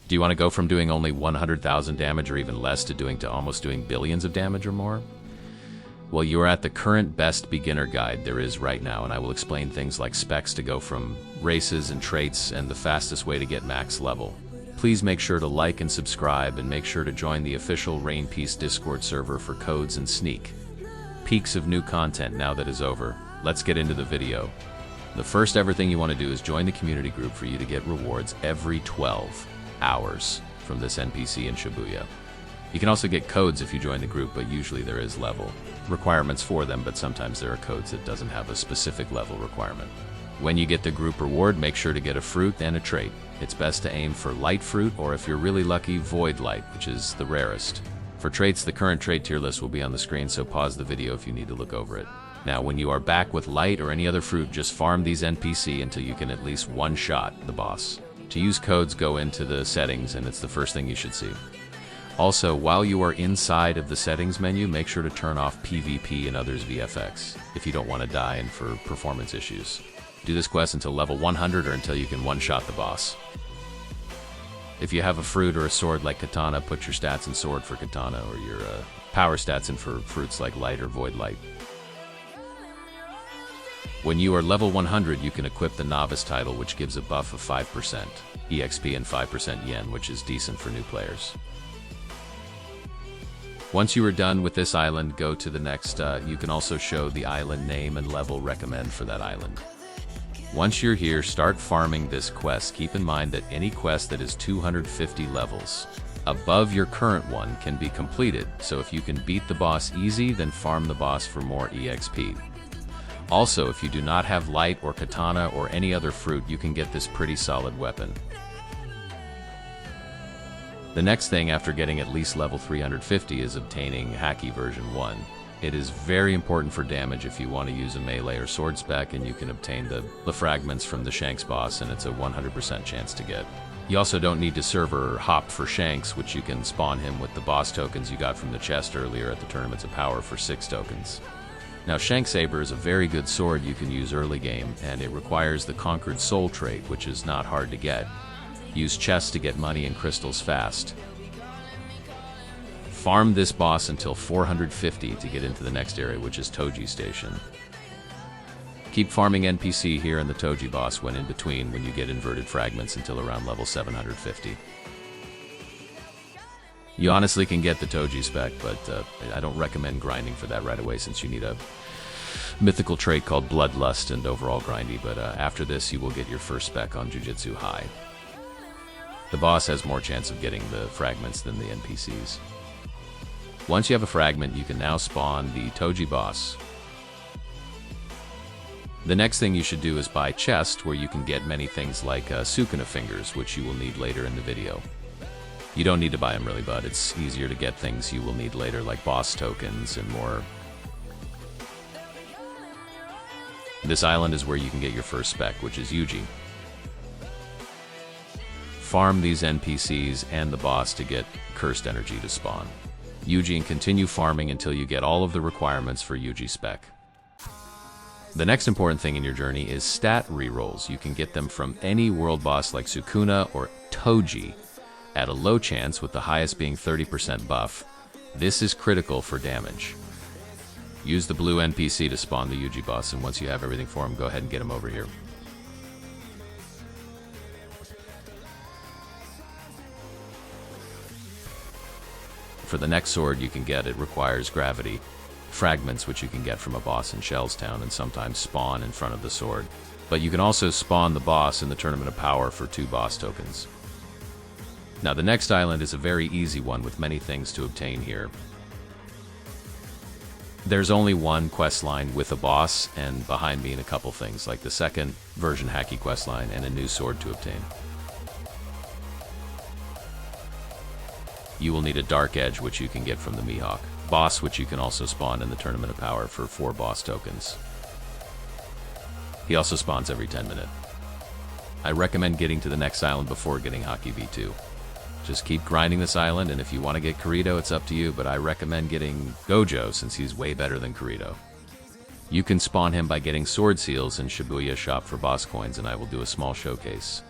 Do you want to go from doing only 100,000 damage or even less to almost doing billions of damage or more? Well, you are at the current best beginner guide there is right now, and I will explain things like specs to go from races and traits and the fastest way to get max level. Please make sure to like and subscribe, and make sure to join the official Rain Peace Discord server for codes and sneak peeks of new content now that is over. Let's get into the video. The first ever thing you want to do is join the community group for you to get rewards every 12 hours from this NPC in Shibuya. You can also get codes if you join the group, but usually there is level requirements for them, but sometimes there are codes that doesn't have a specific level requirement. When you get the group reward, make sure to get a fruit and a trait. It's best to aim for light fruit, or if you're really lucky, void light, which is the rarest. For traits, the current trait tier list will be on the screen, so pause the video if you need to look over it. Now, when you are back with light or any other fruit, just farm these NPC until you can at least one-shot the boss. To use codes, go into the settings, and it's the first thing you should see. Also, while you are inside of the settings menu, make sure to turn off PvP and others VFX if you don't want to die and for performance issues. Do this quest until level 100 or until you can one-shot the boss. If you have a fruit or a sword like katana, put your stats in sword for katana, or your power stats in for fruits like light or void light. When you are level 100, you can equip the novice title, which gives a buff of 5% EXP and 5% yen, which is decent for new players. Once you are done with this island, go to the next. You can also show the island name and level recommend for that island. Once you're here, start farming this quest. Keep in mind that any quest that is 250 levels above your current one can be completed, so if you can beat the boss easy, then farm the boss for more EXP. Also, if you do not have light or katana or any other fruit, you can get this pretty solid weapon. The next thing after getting at least level 350 is obtaining Haki version 1. It is very important for damage if you want to use a melee or sword spec, and you can obtain the fragments from the Shanks boss, and it's a 100% chance to get. You also don't need to server hop for Shanks, which you can spawn him with the boss tokens you got from the chest earlier at the Tournaments of Power for 6 tokens. Now, Shank Saber is a very good sword you can use early game, and it requires the Conquered Soul trait, which is not hard to get. Use chests to get money and crystals fast. Farm this boss until 450 to get into the next area, which is Toji Station. Keep farming NPC here and the Toji boss when in between, when you get inverted fragments, until around level 750. You honestly can get the Toji spec, but I don't recommend grinding for that right away, since you need a mythical trait called Bloodlust and overall grindy, but after this you will get your first spec on Jujutsu High. The boss has more chance of getting the fragments than the NPCs. Once you have a fragment, you can now spawn the Toji boss. The next thing you should do is buy chest, where you can get many things like Sukuna fingers, which you will need later in the video. You don't need to buy them really, but it's easier to get things you will need later, like boss tokens and more. This island is where you can get your first spec, which is Yuji. Farm these NPCs and the boss to get cursed energy to spawn Yuji, and continue farming until you get all of the requirements for Yuji spec. The next important thing in your journey is stat rerolls. You can get them from any world boss like Sukuna or Toji at a low chance, with the highest being 30% buff. This is critical for damage. Use the blue NPC to spawn the Yuji boss, and once you have everything for him, go ahead and get him over here. For the next sword you can get, it requires gravity fragments, which you can get from a boss in Shellstown and sometimes spawn in front of the sword. But you can also spawn the boss in the Tournament of Power for 2 boss tokens. Now, the next island is a very easy one with many things to obtain here. There's only one quest line with a boss, and behind me in a couple things like the second version Haki quest line and a new sword to obtain. You will need a Dark Edge, which you can get from the Mihawk boss, which you can also spawn in the Tournament of Power for 4 boss tokens. He also spawns every 10 minutes. I recommend getting to the next island before getting Haki V2. Just keep grinding this island, and if you want to get Kirito, it's up to you, but I recommend getting Gojo, since he's way better than Kirito. You can spawn him by getting sword seals in Shibuya shop for boss coins, and I will do a small showcase.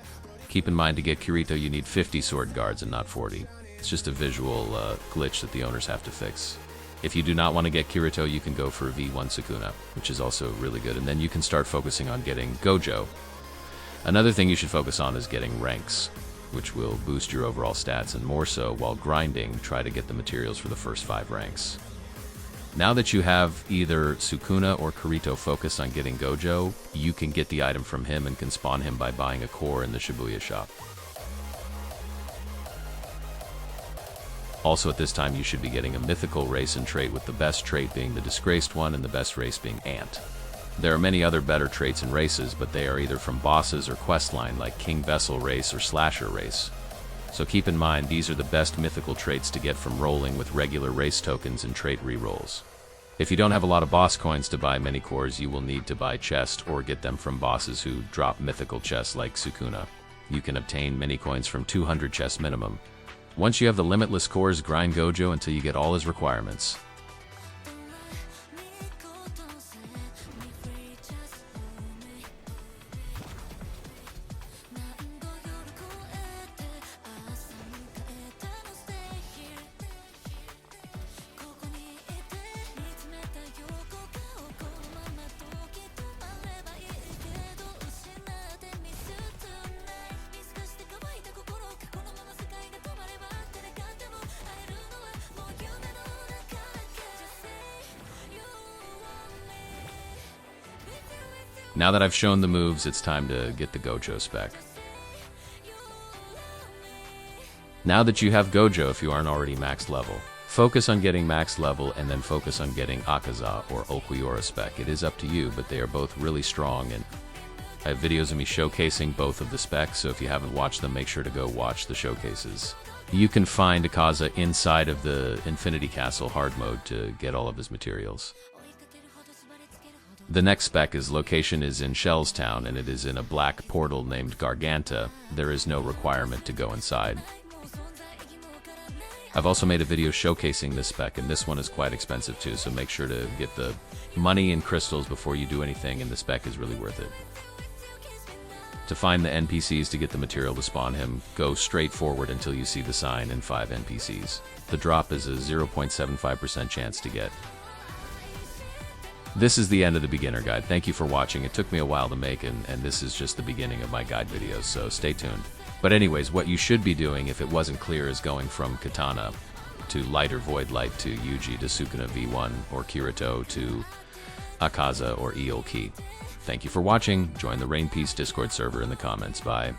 Keep in mind to get Kirito you need 50 sword guards and not 40. It's just a visual glitch that the owners have to fix. If you do not want to get Kirito, you can go for V1 Sukuna, which is also really good, and then you can start focusing on getting Gojo. Another thing you should focus on is getting ranks, which will boost your overall stats, and more so, while grinding, try to get the materials for the first 5 ranks. Now that you have either Sukuna or Kirito focused on getting Gojo, you can get the item from him and can spawn him by buying a core in the Shibuya shop. Also at this time you should be getting a mythical race and trait, with the best trait being the disgraced one and the best race being Ant. There are many other better traits and races, but they are either from bosses or questline like King Vessel race or Slasher race. So keep in mind these are the best mythical traits to get from rolling with regular race tokens and trait rerolls. If you don't have a lot of boss coins to buy many cores, you will need to buy chests or get them from bosses who drop mythical chests like Sukuna. You can obtain many coins from 200 chests minimum. Once you have the limitless cores, grind Gojo until you get all his requirements. Now that I've shown the moves, it's time to get the Gojo spec. Now that you have Gojo, if you aren't already max level, focus on getting max level and then focus on getting Akaza or Okuiora spec. It is up to you, but they are both really strong, and I have videos of me showcasing both of the specs, so if you haven't watched them, make sure to go watch the showcases. You can find Akaza inside of the Infinity Castle hard mode to get all of his materials. The next spec is location is in Shell's Town, and it is in a black portal named Garganta. There is no requirement to go inside. I've also made a video showcasing this spec, and this one is quite expensive too, so make sure to get the money and crystals before you do anything, and the spec is really worth it. To find the NPCs to get the material to spawn him, go straight forward until you see the sign and 5 NPCs. The drop is a 0.75% chance to get. This is the end of the beginner guide. Thank you for watching. It took me a while to make, and this is just the beginning of my guide videos, so stay tuned. But anyways, what you should be doing if it wasn't clear is going from Katana to Light or Void Light to Yuji to Sukuna V1 or Kirito to Akaza or Eol Key. Thank you for watching. Join the Rain Peace Discord server in the comments. Bye.